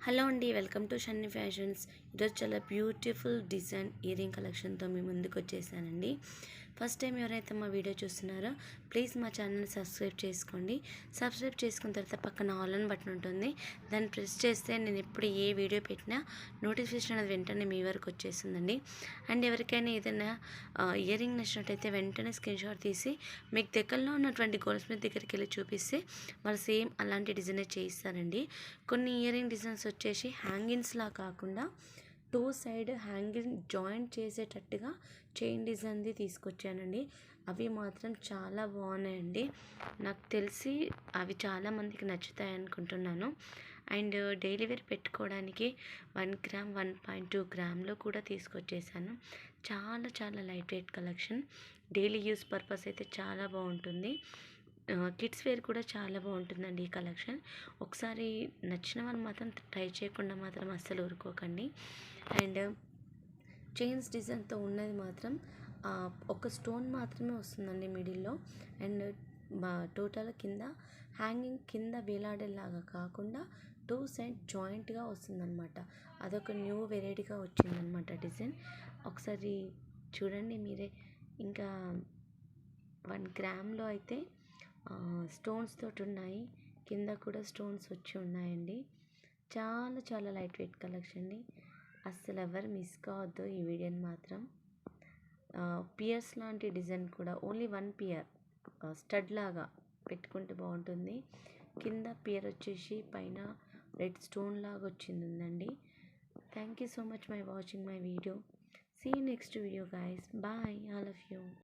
Hello అండి, welcome to Shanni fashions. ఈరోజు చాలా బ్యూటిఫుల్ డిజైన్ ఇయర్ రింగ్ కలెక్షన్తో మీ ముందుకు వచ్చేసానండి. ఫస్ట్ టైం ఎవరైతే మా వీడియో చూస్తున్నారో ప్లీజ్ మా ఛానల్ని సబ్స్క్రైబ్ చేసుకోండి. సబ్స్క్రైబ్ చేసుకున్న తర్వాత పక్కన ఆల్ అని బటన్ ఉంటుంది, దాన్ని ప్రెస్ చేస్తే నేను ఎప్పుడు ఏ వీడియో పెట్టినా నోటిఫికేషన్ అనేది వెంటనే మీ వరకు వచ్చేస్తుందండి. అండ్ ఎవరికైనా ఏదైనా ఇయర్ రింగ్ నచ్చినట్టయితే వెంటనే స్క్రీన్ షాట్ తీసి మీకు దగ్గరలో ఉన్నటువంటి గోల్డ్ స్మిత్ దగ్గరికి వెళ్ళి చూపిస్తే వాళ్ళు సేమ్ అలాంటి డిజైనే చేయిస్తారండి. కొన్ని ఇయర్ రింగ్ డిజైన్స్ వచ్చేసి హ్యాంగింగ్స్లా కాకుండా టూ సైడ్ హ్యాంగింగ్ జాయింట్ చేసేటట్టుగా చైన్ డిజైన్ది తీసుకొచ్చానండి. అవి మాత్రం చాలా బాగున్నాయండి. నాకు తెలిసి అవి చాలామందికి నచ్చుతాయి అనుకుంటున్నాను. అండ్ డైలీ వేర్ పెట్టుకోవడానికి 1 గ్రామ్ 1.2 గ్రామ్లో కూడా తీసుకొచ్చేసాను. చాలా చాలా light weight collection. Daily use purpose అయితే చాలా బాగుంటుంది. కిడ్స్ వేర్ కూడా చాలా బాగుంటుందండి ఈ కలెక్షన్. ఒకసారి నచ్చిన వాళ్ళు మాత్రం ట్రై చేయకుండా మాత్రం అస్సలు ఊరుకోకండి. అండ్ చైన్స్ డిజైన్తో ఉన్నది మాత్రం ఒక స్టోన్ మాత్రమే వస్తుందండి మిడిల్లో. అండ్ టోటల్ కింద హ్యాంగింగ్ కింద వేలాడేలాగా కాకుండా టూ సైడ్ జాయింట్గా వస్తుందన్నమాట. అదొక న్యూ వెరైటీగా వచ్చిందనమాట డిజైన్. ఒకసారి చూడండి మీరే. ఇంకా 1 గ్రామ్లో అయితే స్టోన్స్ తోటి ఉన్నాయి, కింద కూడా స్టోన్స్ వచ్చి ఉన్నాయండి. చాలా చాలా లైట్ వెయిట్ కలెక్షన్ అండి. అస్సలు ఎవరు మిస్ కావద్దు ఈ వీడియోని మాత్రం. పియర్స్ లాంటి డిజైన్ కూడా ఓన్లీ 1 పియర్ స్టడ్ లాగా పెట్టుకుంటే బాగుంటుంది. కింద పియర్ వచ్చేసి పైన రెడ్ స్టోన్ లాగా వచ్చిందండి. Thank you so much my watching my video. See you next video guys. Bye all of you.